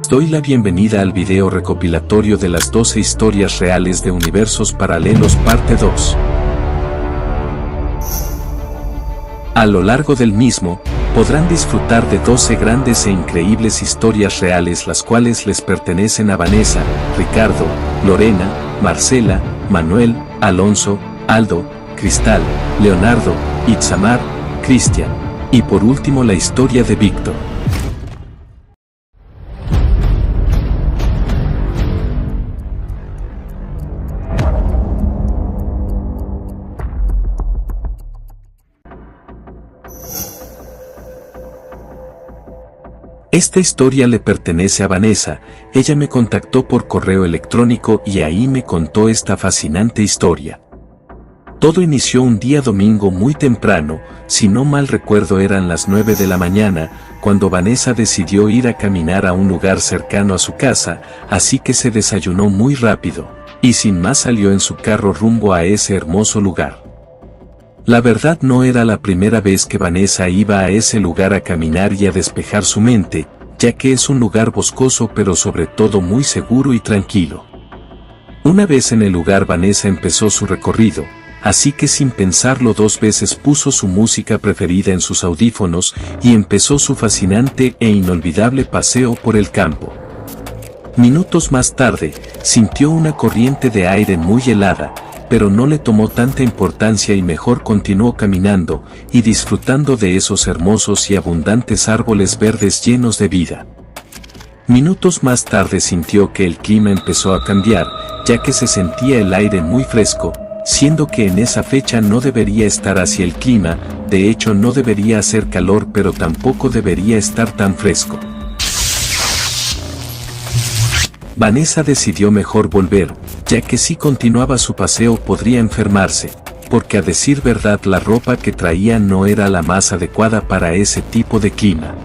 Doy la bienvenida al video recopilatorio de las 12 historias reales de universos paralelos parte 2. A lo largo del mismo, podrán disfrutar de 12 grandes e increíbles historias reales las cuales les pertenecen a Vanessa, Ricardo, Lorena, Marcela, Manuel, Alonso, Aldo, Cristal, Leonardo, Itzamar, Cristian. Y por último la historia de Víctor. Esta historia le pertenece a Vanessa, ella me contactó por correo electrónico y ahí me contó esta fascinante historia. Todo inició un día domingo muy temprano, si no mal recuerdo eran las 9 de la mañana, cuando Vanessa decidió ir a caminar a un lugar cercano a su casa, así que se desayunó muy rápido, y sin más salió en su carro rumbo a ese hermoso lugar. La verdad no era la primera vez que Vanessa iba a ese lugar a caminar y a despejar su mente, ya que es un lugar boscoso pero sobre todo muy seguro y tranquilo. Una vez en el lugar Vanessa empezó su recorrido, así que sin pensarlo dos veces puso su música preferida en sus audífonos y empezó su fascinante e inolvidable paseo por el campo. Minutos más tarde, sintió una corriente de aire muy helada, pero no le tomó tanta importancia y mejor continuó caminando y disfrutando de esos hermosos y abundantes árboles verdes llenos de vida. Minutos más tarde sintió que el clima empezó a cambiar, ya que se sentía el aire muy fresco, siendo que en esa fecha no debería estar así el clima, de hecho no debería hacer calor pero tampoco debería estar tan fresco. Vanessa decidió mejor volver, ya que si continuaba su paseo podría enfermarse, porque a decir verdad la ropa que traía no era la más adecuada para ese tipo de clima.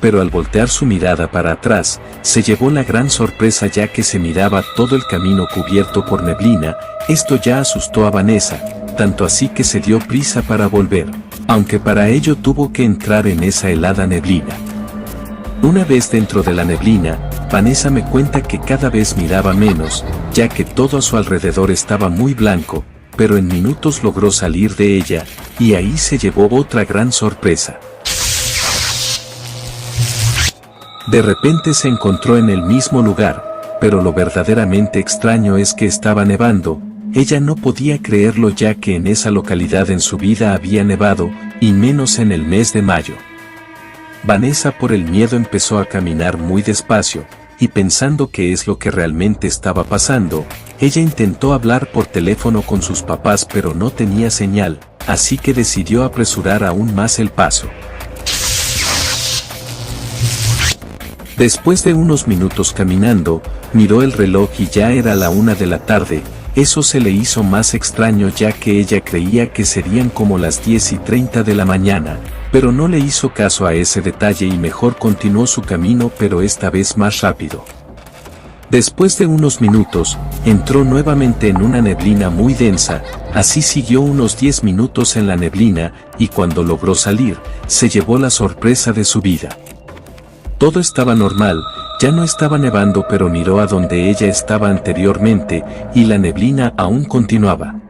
Pero al voltear su mirada para atrás, se llevó la gran sorpresa ya que se miraba todo el camino cubierto por neblina. Esto ya asustó a Vanessa, tanto así que se dio prisa para volver, aunque para ello tuvo que entrar en esa helada neblina. Una vez dentro de la neblina, Vanessa me cuenta que cada vez miraba menos, ya que todo a su alrededor estaba muy blanco, pero en minutos logró salir de ella, y ahí se llevó otra gran sorpresa. De repente se encontró en el mismo lugar, pero lo verdaderamente extraño es que estaba nevando. Ella no podía creerlo ya que en esa localidad en su vida había nevado, y menos en el mes de mayo. Vanessa por el miedo empezó a caminar muy despacio, y pensando qué es lo que realmente estaba pasando, ella intentó hablar por teléfono con sus papás pero no tenía señal, así que decidió apresurar aún más el paso. Después de unos minutos caminando, miró el reloj y ya era la 1 de la tarde, eso se le hizo más extraño ya que ella creía que serían como las 10:30 de la mañana, pero no le hizo caso a ese detalle y mejor continuó su camino pero esta vez más rápido. Después de unos minutos, entró nuevamente en una neblina muy densa, así siguió unos 10 minutos en la neblina y cuando logró salir, se llevó la sorpresa de su vida. Todo estaba normal, ya no estaba nevando pero miró a donde ella estaba anteriormente y la neblina aún continuaba.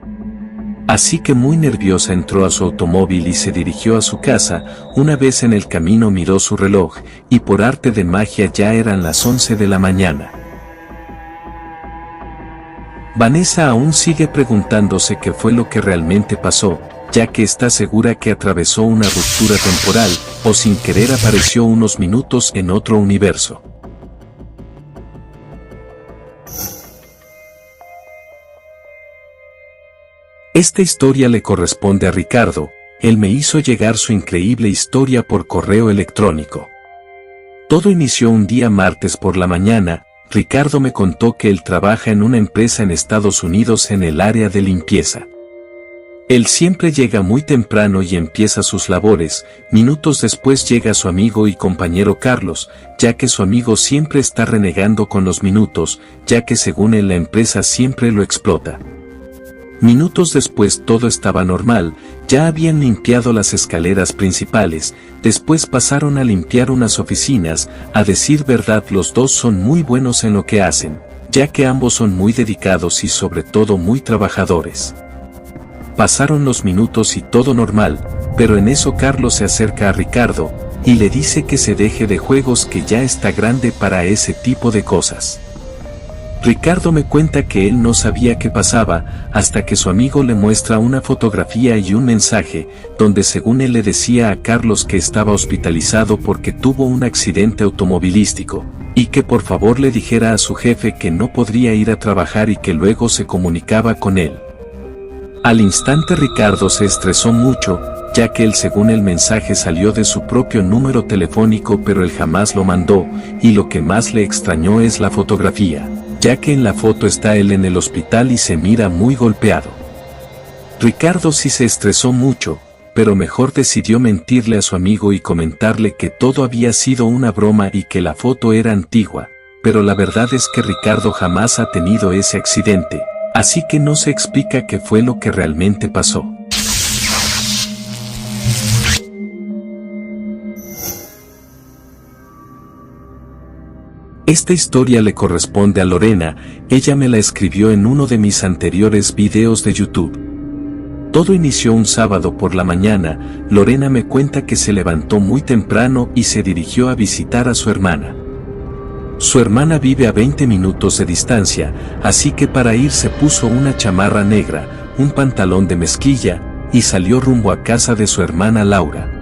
Así que muy nerviosa entró a su automóvil y se dirigió a su casa. Una vez en el camino miró su reloj, y por arte de magia ya eran las 11 de la mañana. Vanessa aún sigue preguntándose qué fue lo que realmente pasó, ya que está segura que atravesó una ruptura temporal, o sin querer apareció unos minutos en otro universo. Esta historia le corresponde a Ricardo, él me hizo llegar su increíble historia por correo electrónico. Todo inició un día martes por la mañana. Ricardo me contó que él trabaja en una empresa en Estados Unidos en el área de limpieza. Él siempre llega muy temprano y empieza sus labores. Minutos después llega su amigo y compañero Carlos, ya que su amigo siempre está renegando con los minutos, ya que según él la empresa siempre lo explota. Minutos después todo estaba normal, ya habían limpiado las escaleras principales, después pasaron a limpiar unas oficinas. A decir verdad, los dos son muy buenos en lo que hacen, ya que ambos son muy dedicados y sobre todo muy trabajadores. Pasaron los minutos y todo normal, pero en eso Carlos se acerca a Ricardo, y le dice que se deje de juegos, que ya está grande para ese tipo de cosas. Ricardo me cuenta que él no sabía qué pasaba, hasta que su amigo le muestra una fotografía y un mensaje, donde según él le decía a Carlos que estaba hospitalizado porque tuvo un accidente automovilístico, y que por favor le dijera a su jefe que no podría ir a trabajar y que luego se comunicaba con él. Al instante Ricardo se estresó mucho, ya que él según el mensaje salió de su propio número telefónico, pero él jamás lo mandó, y lo que más le extrañó es la fotografía, ya que en la foto está él en el hospital y se mira muy golpeado. Ricardo sí se estresó mucho, pero mejor decidió mentirle a su amigo y comentarle que todo había sido una broma y que la foto era antigua, pero la verdad es que Ricardo jamás ha tenido ese accidente, así que no se explica qué fue lo que realmente pasó. Esta historia le corresponde a Lorena, ella me la escribió en uno de mis anteriores videos de YouTube. Todo inició un sábado por la mañana. Lorena me cuenta que se levantó muy temprano y se dirigió a visitar a su hermana. Su hermana vive a 20 minutos de distancia, así que para ir se puso una chamarra negra, un pantalón de mezclilla, y salió rumbo a casa de su hermana Laura.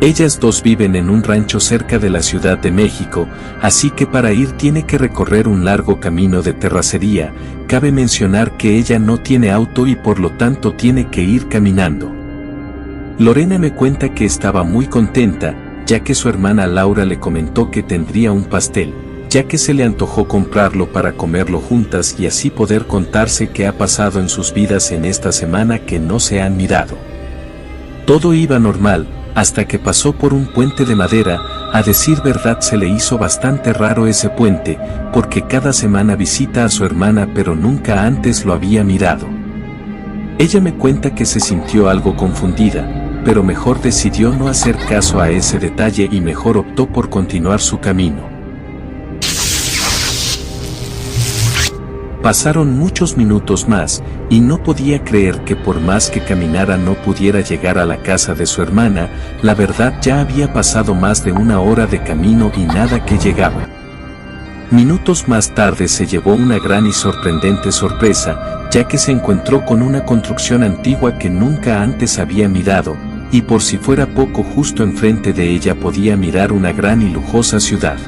Ellas dos viven en un rancho cerca de la Ciudad de México, así que para ir tiene que recorrer un largo camino de terracería. Cabe mencionar que ella no tiene auto y por lo tanto tiene que ir caminando. Lorena me cuenta que estaba muy contenta, ya que su hermana Laura le comentó que tendría un pastel, ya que se le antojó comprarlo para comerlo juntas y así poder contarse qué ha pasado en sus vidas en esta semana que no se han mirado. Todo iba normal, hasta que pasó por un puente de madera. A decir verdad se le hizo bastante raro ese puente, porque cada semana visita a su hermana pero nunca antes lo había mirado. Ella me cuenta que se sintió algo confundida, pero mejor decidió no hacer caso a ese detalle y mejor optó por continuar su camino. Pasaron muchos minutos más, y no podía creer que por más que caminara no pudiera llegar a la casa de su hermana. La verdad ya había pasado más de una hora de camino y nada que llegaba. Minutos más tarde se llevó una gran y sorprendente sorpresa, ya que se encontró con una construcción antigua que nunca antes había mirado, y por si fuera poco justo enfrente de ella podía mirar una gran y lujosa ciudad.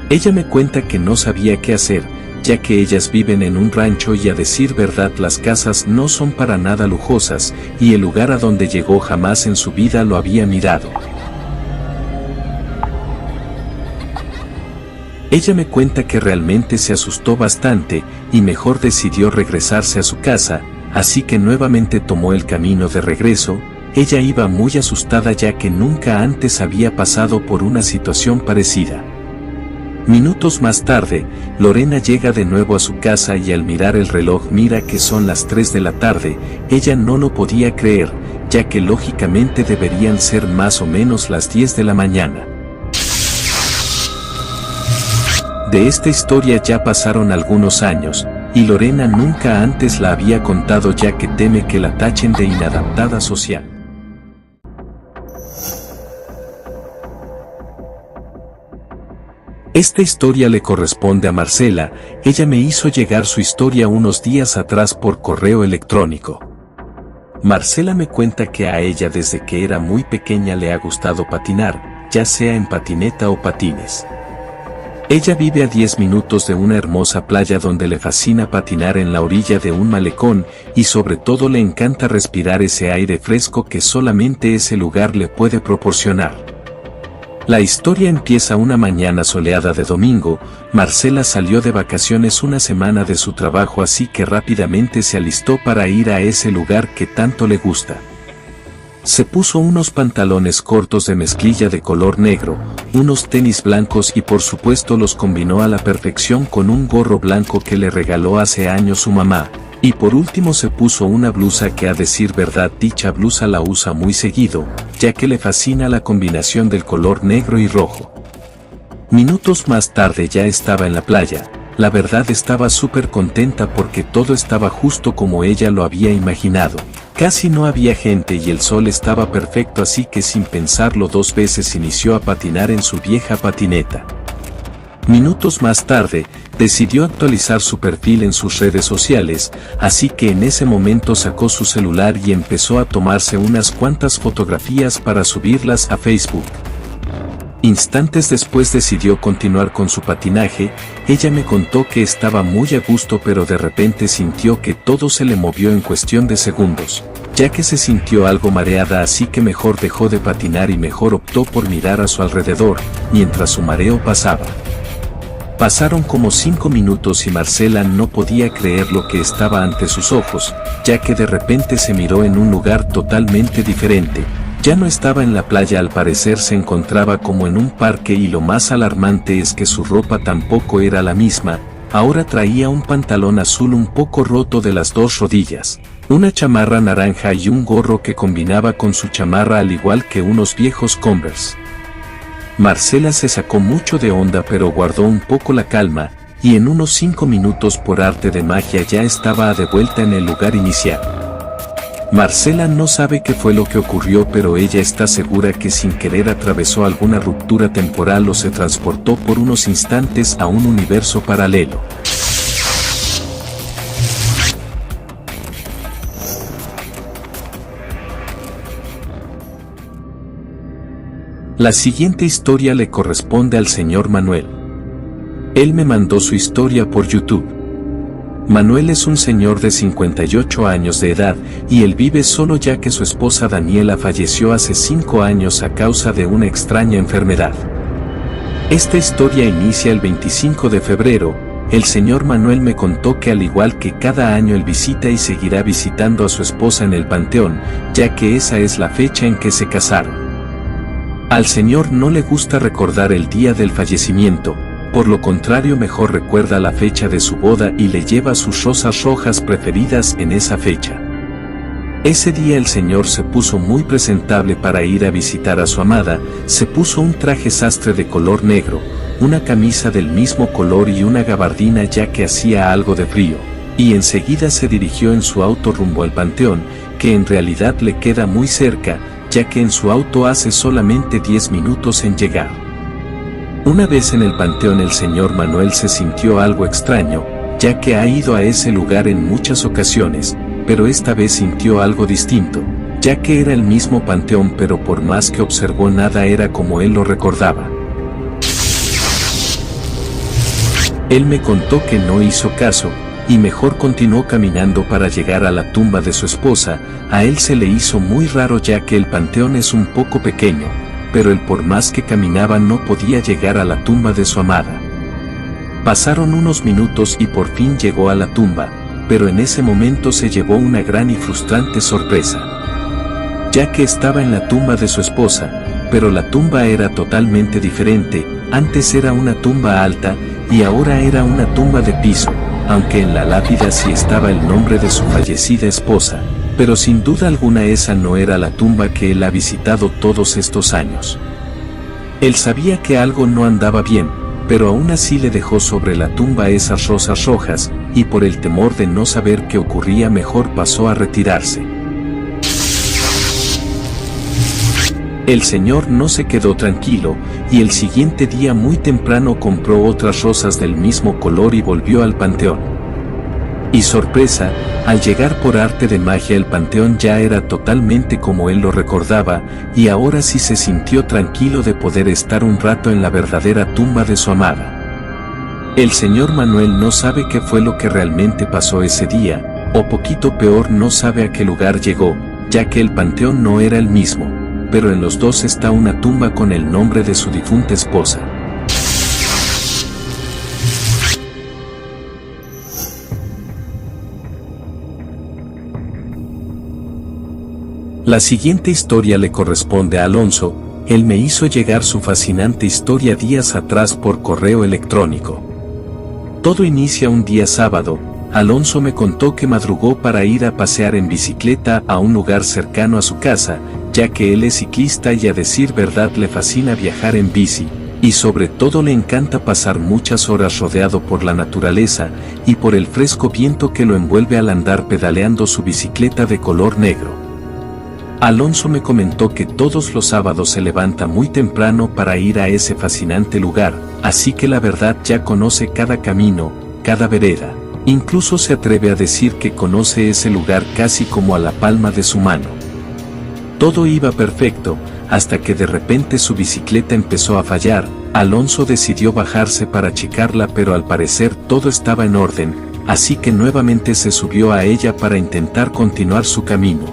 Ella me cuenta que no sabía qué hacer, ya que ellas viven en un rancho y a decir verdad las casas no son para nada lujosas, y el lugar a donde llegó jamás en su vida lo había mirado. Ella me cuenta que realmente se asustó bastante, y mejor decidió regresarse a su casa, así que nuevamente tomó el camino de regreso. Ella iba muy asustada ya que nunca antes había pasado por una situación parecida. Minutos más tarde, Lorena llega de nuevo a su casa y al mirar el reloj mira que son las 3 de la tarde, ella no lo podía creer, ya que lógicamente deberían ser más o menos las 10 de la mañana. De esta historia ya pasaron algunos años, y Lorena nunca antes la había contado ya que teme que la tachen de inadaptada social. Esta historia le corresponde a Marcela. Ella me hizo llegar su historia unos días atrás por correo electrónico. Marcela me cuenta que a ella desde que era muy pequeña le ha gustado patinar, ya sea en patineta o patines. Ella vive a 10 minutos de una hermosa playa donde le fascina patinar en la orilla de un malecón y sobre todo le encanta respirar ese aire fresco que solamente ese lugar le puede proporcionar. La historia empieza una mañana soleada de domingo. Marcela salió de vacaciones una semana de su trabajo, así que rápidamente se alistó para ir a ese lugar que tanto le gusta. Se puso unos pantalones cortos de mezclilla de color negro, unos tenis blancos y por supuesto los combinó a la perfección con un gorro blanco que le regaló hace años su mamá, Y por último se puso una blusa que, a decir verdad, dicha blusa la usa muy seguido, ya que le fascina la combinación del color negro y rojo. Minutos más tarde ya estaba en la playa. La verdad, estaba súper contenta porque todo estaba justo como ella lo había imaginado. Casi no había gente y el sol estaba perfecto, así que sin pensarlo dos veces inició a patinar en su vieja patineta. Minutos más tarde, decidió actualizar su perfil en sus redes sociales, así que en ese momento sacó su celular y empezó a tomarse unas cuantas fotografías para subirlas a Facebook. Instantes después decidió continuar con su patinaje. Ella me contó que estaba muy a gusto, pero de repente sintió que todo se le movió en cuestión de segundos, ya que se sintió algo mareada, así que mejor dejó de patinar y mejor optó por mirar a su alrededor, mientras su mareo pasaba. Pasaron como 5 minutos y Marcela no podía creer lo que estaba ante sus ojos, ya que de repente se miró en un lugar totalmente diferente. Ya no estaba en la playa, al parecer se encontraba como en un parque, y lo más alarmante es que su ropa tampoco era la misma. Ahora traía un pantalón azul un poco roto de las 2 rodillas, una chamarra naranja y un gorro que combinaba con su chamarra, al igual que unos viejos Converse. Marcela se sacó mucho de onda, pero guardó un poco la calma, y en unos 5 minutos por arte de magia ya estaba de vuelta en el lugar inicial. Marcela no sabe qué fue lo que ocurrió, pero ella está segura que sin querer atravesó alguna ruptura temporal o se transportó por unos instantes a un universo paralelo. La siguiente historia le corresponde al señor Manuel. Él me mandó su historia por YouTube. Manuel es un señor de 58 años de edad, y él vive solo ya que su esposa Daniela falleció hace 5 años a causa de una extraña enfermedad. Esta historia inicia el 25 de febrero. El señor Manuel me contó que al igual que cada año él visita y seguirá visitando a su esposa en el panteón, ya que esa es la fecha en que se casaron. Al señor no le gusta recordar el día del fallecimiento. Por lo contrario, mejor recuerda la fecha de su boda y le lleva sus rosas rojas preferidas en esa fecha. Ese día el señor se puso muy presentable para ir a visitar a su amada. Se puso un traje sastre de color negro, una camisa del mismo color y una gabardina, ya que hacía algo de frío, y enseguida se dirigió en su auto rumbo al panteón, que en realidad le queda muy cerca, ya que en su auto hace solamente 10 minutos en llegar. Una vez en el panteón, el señor Manuel se sintió algo extraño, ya que ha ido a ese lugar en muchas ocasiones, pero esta vez sintió algo distinto, ya que era el mismo panteón, pero por más que observó nada era como él lo recordaba. Él me contó que no hizo caso, y mejor continuó caminando para llegar a la tumba de su esposa. A él se le hizo muy raro, ya que el panteón es un poco pequeño, pero él por más que caminaba no podía llegar a la tumba de su amada. Pasaron unos minutos y por fin llegó a la tumba, pero en ese momento se llevó una gran y frustrante sorpresa, ya que estaba en la tumba de su esposa, pero la tumba era totalmente diferente. Antes era una tumba alta, y ahora era una tumba de piso, aunque en la lápida sí estaba el nombre de su fallecida esposa. Pero sin duda alguna esa no era la tumba que él ha visitado todos estos años. Él sabía que algo no andaba bien, pero aún así le dejó sobre la tumba esas rosas rojas, y por el temor de no saber qué ocurría mejor pasó a retirarse. El señor no se quedó tranquilo, y el siguiente día muy temprano compró otras rosas del mismo color y volvió al panteón. Y sorpresa, al llegar por arte de magia el panteón ya era totalmente como él lo recordaba, y ahora sí se sintió tranquilo de poder estar un rato en la verdadera tumba de su amada. El señor Manuel no sabe qué fue lo que realmente pasó ese día, o poquito peor, no sabe a qué lugar llegó, ya que el panteón no era el mismo, pero en los dos está una tumba con el nombre de su difunta esposa. La siguiente historia le corresponde a Alonso. Él me hizo llegar su fascinante historia días atrás por correo electrónico. Todo inicia un día sábado. Alonso me contó que madrugó para ir a pasear en bicicleta a un lugar cercano a su casa, ya que él es ciclista y a decir verdad le fascina viajar en bici, y sobre todo le encanta pasar muchas horas rodeado por la naturaleza y por el fresco viento que lo envuelve al andar pedaleando su bicicleta de color negro. Alonso me comentó que todos los sábados se levanta muy temprano para ir a ese fascinante lugar, así que la verdad ya conoce cada camino, cada vereda. Incluso se atreve a decir que conoce ese lugar casi como a la palma de su mano. Todo iba perfecto, hasta que de repente su bicicleta empezó a fallar. Alonso decidió bajarse para checarla, pero al parecer todo estaba en orden, así que nuevamente se subió a ella para intentar continuar su camino.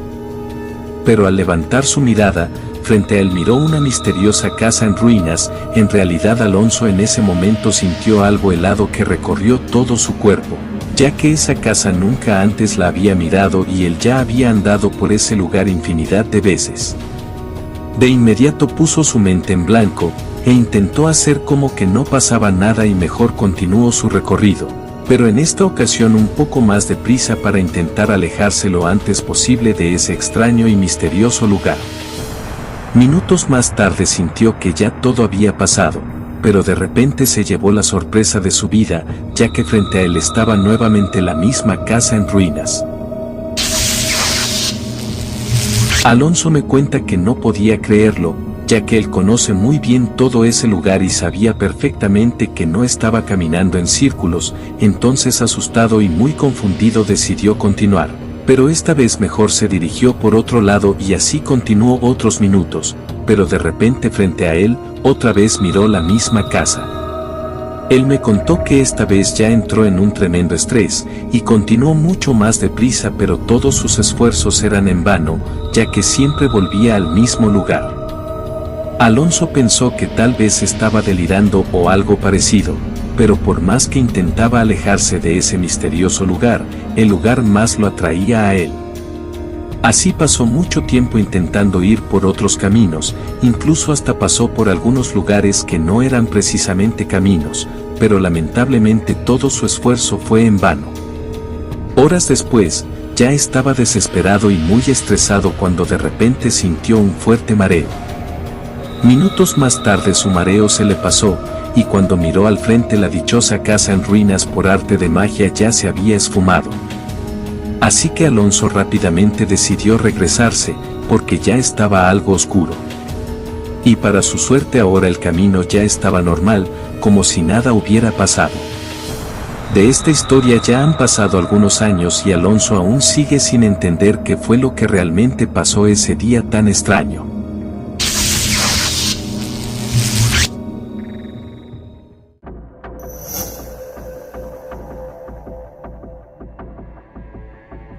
Pero al levantar su mirada, frente a él miró una misteriosa casa en ruinas. En realidad Alonso en ese momento sintió algo helado que recorrió todo su cuerpo, ya que esa casa nunca antes la había mirado y él ya había andado por ese lugar infinidad de veces. De inmediato puso su mente en blanco, e intentó hacer como que no pasaba nada y mejor continuó su recorrido, pero en esta ocasión un poco más deprisa para intentar alejarse lo antes posible de ese extraño y misterioso lugar. Minutos más tarde sintió que ya todo había pasado, pero de repente se llevó la sorpresa de su vida, ya que frente a él estaba nuevamente la misma casa en ruinas. Alonso me cuenta que no podía creerlo, ya que él conoce muy bien todo ese lugar y sabía perfectamente que no estaba caminando en círculos. Entonces, asustado y muy confundido, decidió continuar, pero esta vez mejor se dirigió por otro lado y así continuó otros minutos, pero de repente frente a él, otra vez miró la misma casa. Él me contó que esta vez ya entró en un tremendo estrés, y continuó mucho más deprisa, pero todos sus esfuerzos eran en vano, ya que siempre volvía al mismo lugar. Alonso pensó que tal vez estaba delirando o algo parecido, pero por más que intentaba alejarse de ese misterioso lugar, el lugar más lo atraía a él. Así pasó mucho tiempo intentando ir por otros caminos, incluso hasta pasó por algunos lugares que no eran precisamente caminos, pero lamentablemente todo su esfuerzo fue en vano. Horas después, ya estaba desesperado y muy estresado cuando de repente sintió un fuerte mareo. Minutos más tarde su mareo se le pasó, y cuando miró al frente la dichosa casa en ruinas por arte de magia ya se había esfumado. Así que Alonso rápidamente decidió regresarse, porque ya estaba algo oscuro. Y para su suerte ahora el camino ya estaba normal, como si nada hubiera pasado. De esta historia ya han pasado algunos años y Alonso aún sigue sin entender qué fue lo que realmente pasó ese día tan extraño.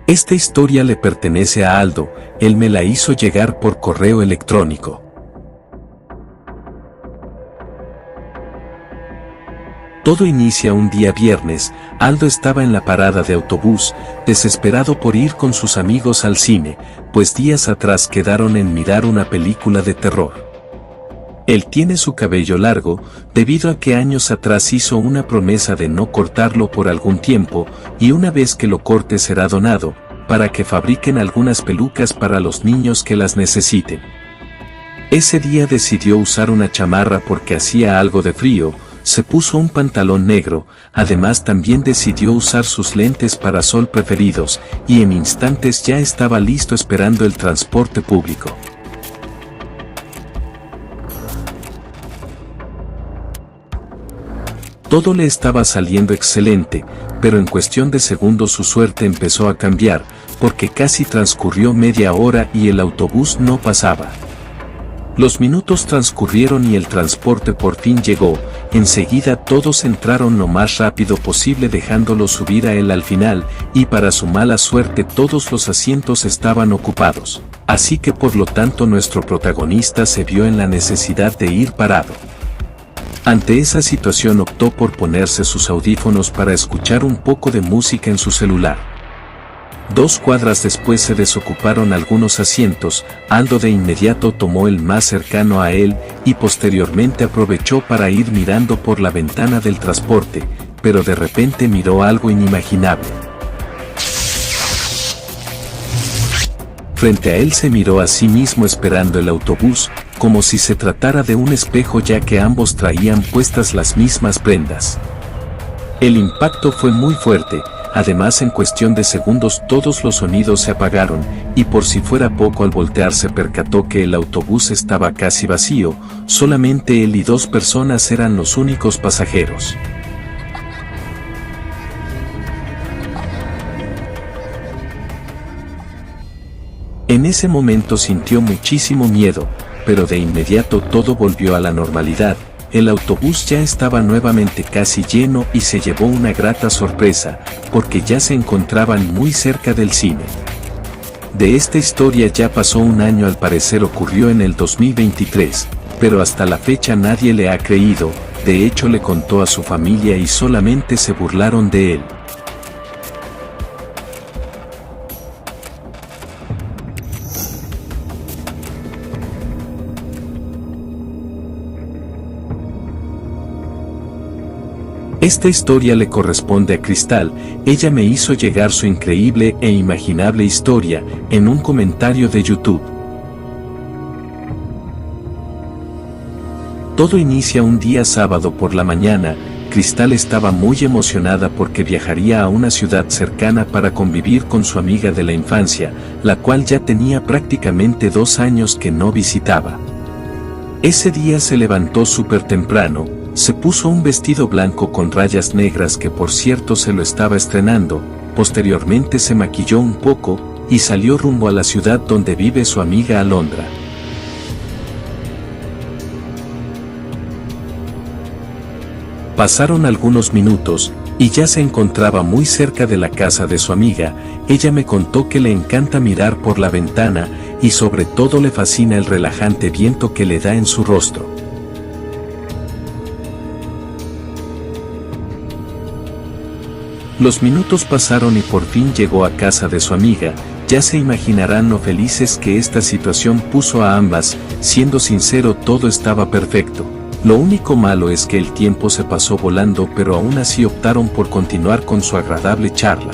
Esta historia le pertenece a Aldo, él me la hizo llegar por correo electrónico. Todo inicia un día viernes. Aldo estaba en la parada de autobús, desesperado por ir con sus amigos al cine, pues días atrás quedaron en mirar una película de terror. Él tiene su cabello largo, debido a que años atrás hizo una promesa de no cortarlo por algún tiempo, y una vez que lo corte será donado, para que fabriquen algunas pelucas para los niños que las necesiten. Ese día decidió usar una chamarra porque hacía algo de frío, se puso un pantalón negro, además también decidió usar sus lentes para sol preferidos, y en instantes ya estaba listo esperando el transporte público. Todo le estaba saliendo excelente, pero en cuestión de segundos su suerte empezó a cambiar, porque casi transcurrió media hora y el autobús no pasaba. Los minutos transcurrieron y el transporte por fin llegó. Enseguida todos entraron lo más rápido posible dejándolo subir a él al final, y para su mala suerte todos los asientos estaban ocupados, así que por lo tanto nuestro protagonista se vio en la necesidad de ir parado. Ante esa situación optó por ponerse sus audífonos para escuchar un poco de música en su celular. 2 cuadras después se desocuparon algunos asientos. Aldo de inmediato tomó el más cercano a él y posteriormente aprovechó para ir mirando por la ventana del transporte, pero de repente miró algo inimaginable. Frente a él se miró a sí mismo esperando el autobús, como si se tratara de un espejo ya que ambos traían puestas las mismas prendas. El impacto fue muy fuerte, además en cuestión de segundos todos los sonidos se apagaron, y por si fuera poco al voltear se percató que el autobús estaba casi vacío, solamente él y 2 personas eran los únicos pasajeros. En ese momento sintió muchísimo miedo, pero de inmediato todo volvió a la normalidad. El autobús ya estaba nuevamente casi lleno y se llevó una grata sorpresa, porque ya se encontraban muy cerca del cine. De esta historia ya pasó un año, al parecer ocurrió en el 2023, pero hasta la fecha nadie le ha creído, de hecho le contó a su familia y solamente se burlaron de él. Esta historia le corresponde a Cristal. Ella me hizo llegar su increíble e imaginable historia en un comentario de YouTube. Todo inicia un día sábado por la mañana. Cristal estaba muy emocionada porque viajaría a una ciudad cercana para convivir con su amiga de la infancia, la cual ya tenía prácticamente 2 años que no visitaba. Ese día se levantó súper temprano. Se puso un vestido blanco con rayas negras que por cierto se lo estaba estrenando, posteriormente se maquilló un poco, y salió rumbo a la ciudad donde vive su amiga Alondra. Pasaron algunos minutos, y ya se encontraba muy cerca de la casa de su amiga. Ella me contó que le encanta mirar por la ventana, y sobre todo le fascina el relajante viento que le da en su rostro. Los minutos pasaron y por fin llegó a casa de su amiga. Ya se imaginarán lo felices que esta situación puso a ambas. Siendo sincero, todo estaba perfecto. Lo único malo es que el tiempo se pasó volando, pero aún así optaron por continuar con su agradable charla.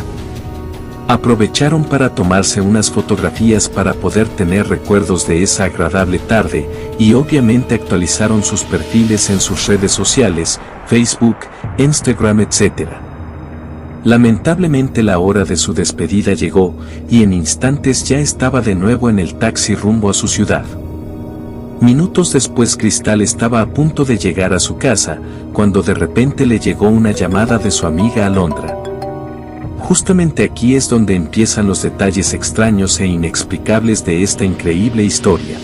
Aprovecharon para tomarse unas fotografías para poder tener recuerdos de esa agradable tarde, y obviamente actualizaron sus perfiles en sus redes sociales, Facebook, Instagram, etc. Lamentablemente la hora de su despedida llegó, y en instantes ya estaba de nuevo en el taxi rumbo a su ciudad. Minutos después Cristal estaba a punto de llegar a su casa, cuando de repente le llegó una llamada de su amiga Alondra. Justamente aquí es donde empiezan los detalles extraños e inexplicables de esta increíble historia.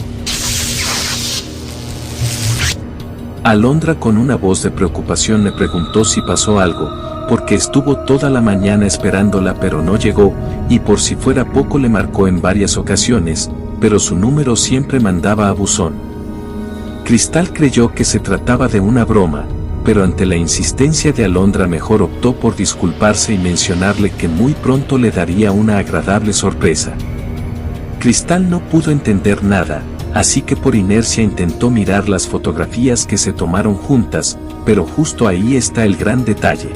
Alondra con una voz de preocupación le preguntó si pasó algo, porque estuvo toda la mañana esperándola pero no llegó, y por si fuera poco le marcó en varias ocasiones, pero su número siempre mandaba a buzón. Cristal creyó que se trataba de una broma, pero ante la insistencia de Alondra mejor optó por disculparse y mencionarle que muy pronto le daría una agradable sorpresa. Cristal no pudo entender nada, así que por inercia intentó mirar las fotografías que se tomaron juntas, pero justo ahí está el gran detalle.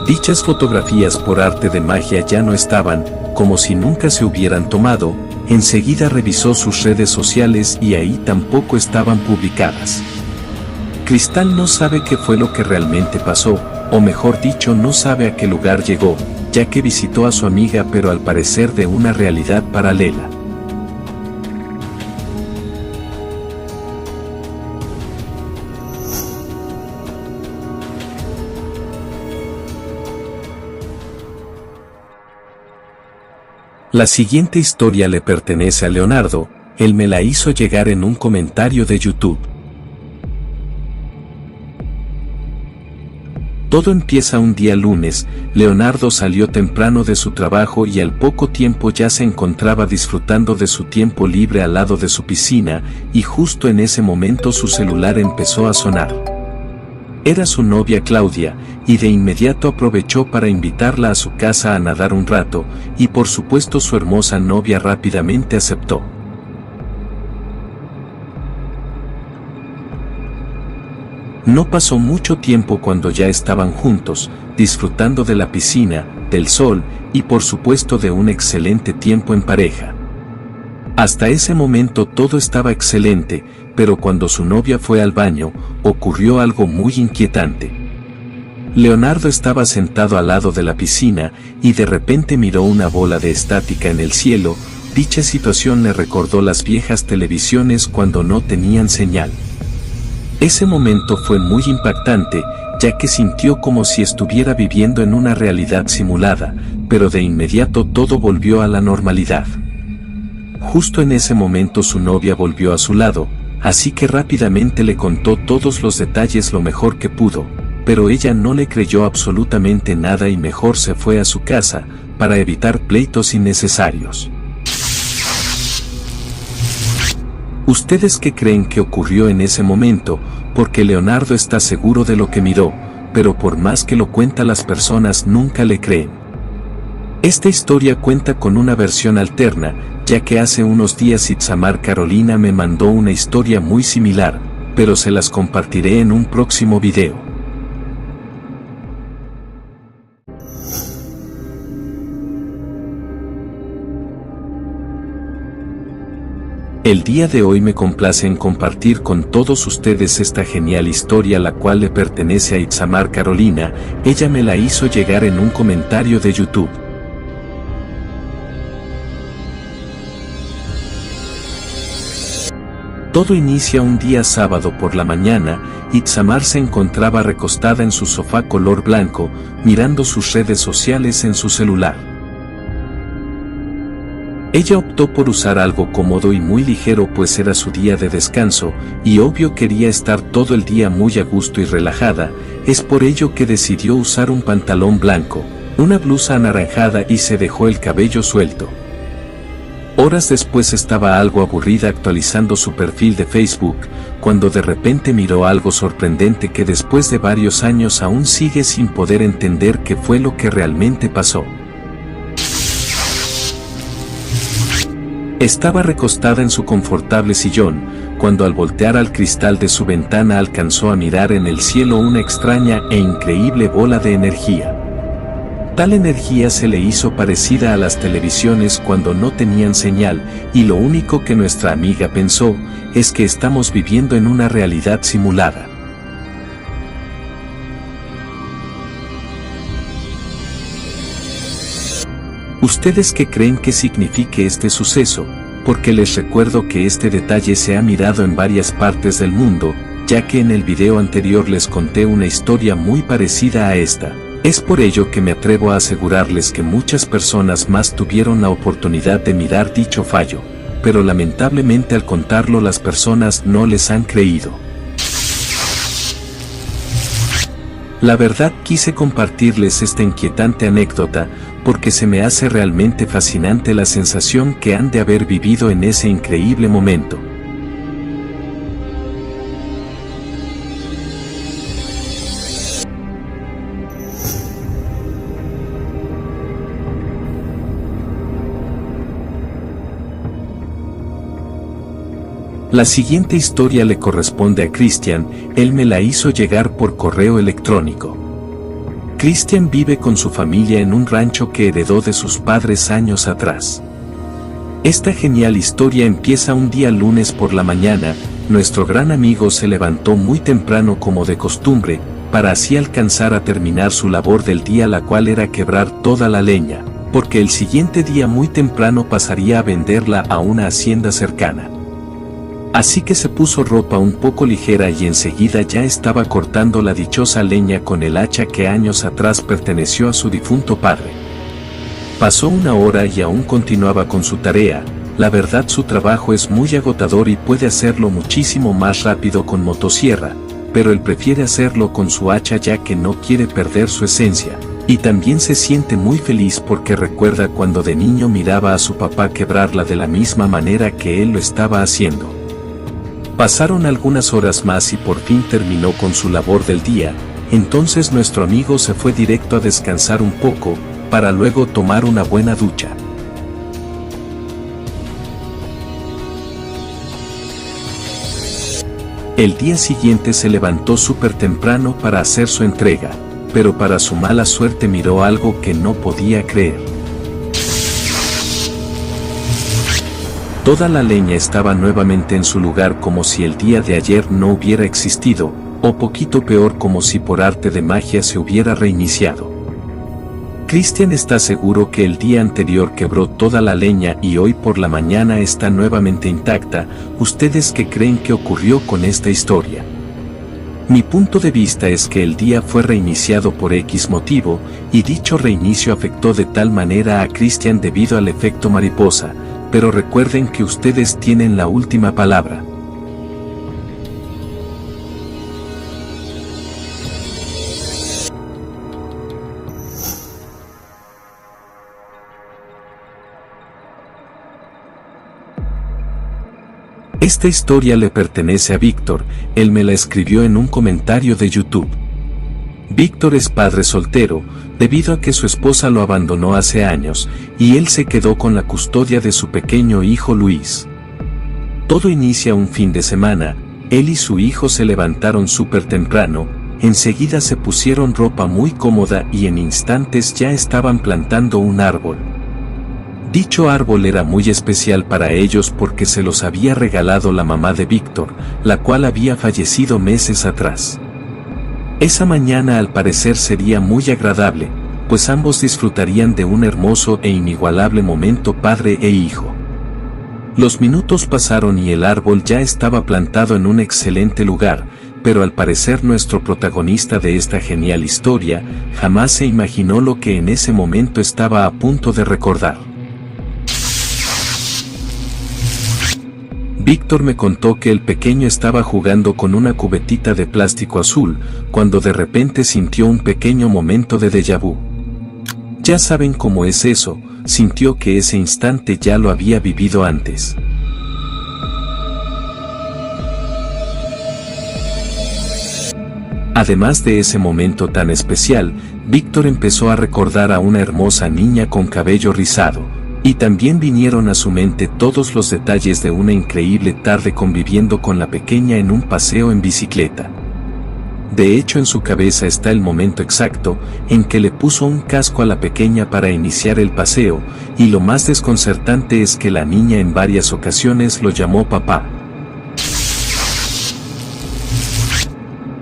Dichas fotografías por arte de magia ya no estaban, como si nunca se hubieran tomado. Enseguida revisó sus redes sociales y ahí tampoco estaban publicadas. Cristal no sabe qué fue lo que realmente pasó, o mejor dicho no sabe a qué lugar llegó, ya que visitó a su amiga pero al parecer de una realidad paralela. La siguiente historia le pertenece a Leonardo. Él me la hizo llegar en un comentario de YouTube. Todo empieza un día lunes. Leonardo salió temprano de su trabajo y al poco tiempo ya se encontraba disfrutando de su tiempo libre al lado de su piscina, y justo en ese momento su celular empezó a sonar. Era su novia Claudia, y de inmediato aprovechó para invitarla a su casa a nadar un rato, y por supuesto su hermosa novia rápidamente aceptó. No pasó mucho tiempo cuando ya estaban juntos, disfrutando de la piscina, del sol, y por supuesto de un excelente tiempo en pareja. Hasta ese momento todo estaba excelente, pero cuando su novia fue al baño, ocurrió algo muy inquietante. Leonardo estaba sentado al lado de la piscina y de repente miró una bola de estática en el cielo. Dicha situación le recordó las viejas televisiones cuando no tenían señal. Ese momento fue muy impactante, ya que sintió como si estuviera viviendo en una realidad simulada, pero de inmediato todo volvió a la normalidad. Justo en ese momento su novia volvió a su lado, así que rápidamente le contó todos los detalles lo mejor que pudo, pero ella no le creyó absolutamente nada y mejor se fue a su casa, para evitar pleitos innecesarios. ¿Ustedes qué creen que ocurrió en ese momento? Porque Leonardo está seguro de lo que miró, pero por más que lo cuenta las personas nunca le creen. Esta historia cuenta con una versión alterna, ya que hace unos días Itzamar Carolina me mandó una historia muy similar, pero se las compartiré en un próximo video. El día de hoy me complace en compartir con todos ustedes esta genial historia, la cual le pertenece a Itzamar Carolina. Ella me la hizo llegar en un comentario de YouTube. Todo inicia un día sábado por la mañana. Itzamar se encontraba recostada en su sofá color blanco, mirando sus redes sociales en su celular. Ella optó por usar algo cómodo y muy ligero, pues era su día de descanso, y obvio quería estar todo el día muy a gusto y relajada. Es por ello que decidió usar un pantalón blanco, una blusa anaranjada y se dejó el cabello suelto. Horas después estaba algo aburrida actualizando su perfil de Facebook, cuando de repente miró algo sorprendente que después de varios años aún sigue sin poder entender qué fue lo que realmente pasó. Estaba recostada en su confortable sillón, cuando al voltear al cristal de su ventana alcanzó a mirar en el cielo una extraña e increíble bola de energía. Tal energía se le hizo parecida a las televisiones cuando no tenían señal, y lo único que nuestra amiga pensó es que estamos viviendo en una realidad simulada. ¿Ustedes qué creen que signifique este suceso? Porque les recuerdo que este detalle se ha mirado en varias partes del mundo, ya que en el video anterior les conté una historia muy parecida a esta. Es por ello que me atrevo a asegurarles que muchas personas más tuvieron la oportunidad de mirar dicho fallo, pero lamentablemente al contarlo las personas no les han creído. La verdad quise compartirles esta inquietante anécdota, porque se me hace realmente fascinante la sensación que han de haber vivido en ese increíble momento. La siguiente historia le corresponde a Cristian. Él me la hizo llegar por correo electrónico. Cristian vive con su familia en un rancho que heredó de sus padres años atrás. Esta genial historia empieza un día lunes por la mañana. Nuestro gran amigo se levantó muy temprano como de costumbre, para así alcanzar a terminar su labor del día, la cual era quebrar toda la leña, porque el siguiente día muy temprano pasaría a venderla a una hacienda cercana. Así que se puso ropa un poco ligera y enseguida ya estaba cortando la dichosa leña con el hacha que años atrás perteneció a su difunto padre. Pasó una hora y aún continuaba con su tarea. La verdad, su trabajo es muy agotador y puede hacerlo muchísimo más rápido con motosierra, pero él prefiere hacerlo con su hacha ya que no quiere perder su esencia, y también se siente muy feliz porque recuerda cuando de niño miraba a su papá quebrarla de la misma manera que él lo estaba haciendo. Pasaron algunas horas más y por fin terminó con su labor del día. Entonces nuestro amigo se fue directo a descansar un poco, para luego tomar una buena ducha. El día siguiente se levantó súper temprano para hacer su entrega, pero para su mala suerte miró algo que no podía creer. Toda la leña estaba nuevamente en su lugar como si el día de ayer no hubiera existido, o poquito peor como si por arte de magia se hubiera reiniciado. Christian está seguro que el día anterior quebró toda la leña y hoy por la mañana está nuevamente intacta. ¿Ustedes qué creen que ocurrió con esta historia? Mi punto de vista es que el día fue reiniciado por X motivo, y dicho reinicio afectó de tal manera a Christian debido al efecto mariposa, pero recuerden que ustedes tienen la última palabra. Esta historia le pertenece a Víctor, él me la escribió en un comentario de YouTube. Víctor es padre soltero, debido a que su esposa lo abandonó hace años, y él se quedó con la custodia de su pequeño hijo Luis. Todo inicia un fin de semana, él y su hijo se levantaron súper temprano, enseguida se pusieron ropa muy cómoda y en instantes ya estaban plantando un árbol. Dicho árbol era muy especial para ellos porque se los había regalado la mamá de Víctor, la cual había fallecido meses atrás. Esa mañana al parecer sería muy agradable, pues ambos disfrutarían de un hermoso e inigualable momento padre e hijo. Los minutos pasaron y el árbol ya estaba plantado en un excelente lugar, pero al parecer nuestro protagonista de esta genial historia jamás se imaginó lo que en ese momento estaba a punto de recordar. Víctor me contó que el pequeño estaba jugando con una cubetita de plástico azul, cuando de repente sintió un pequeño momento de déjà vu. Ya saben cómo es eso, sintió que ese instante ya lo había vivido antes. Además de ese momento tan especial, Víctor empezó a recordar a una hermosa niña con cabello rizado. Y también vinieron a su mente todos los detalles de una increíble tarde conviviendo con la pequeña en un paseo en bicicleta. De hecho, en su cabeza está el momento exacto en que le puso un casco a la pequeña para iniciar el paseo, y lo más desconcertante es que la niña en varias ocasiones lo llamó papá.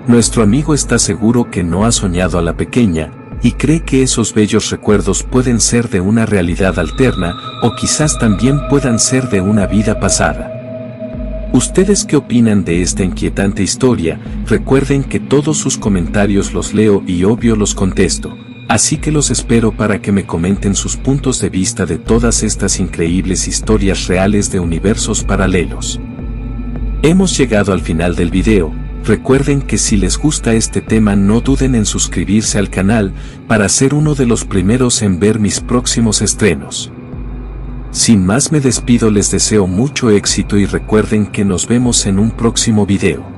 Nuestro amigo está seguro que no ha soñado a la pequeña, y cree que esos bellos recuerdos pueden ser de una realidad alterna, o quizás también puedan ser de una vida pasada. ¿Ustedes qué opinan de esta inquietante historia? Recuerden que todos sus comentarios los leo y obvio los contesto, así que los espero para que me comenten sus puntos de vista de todas estas increíbles historias reales de universos paralelos. Hemos llegado al final del video. Recuerden que si les gusta este tema no duden en suscribirse al canal para ser uno de los primeros en ver mis próximos estrenos. Sin más me despido, les deseo mucho éxito y recuerden que nos vemos en un próximo video.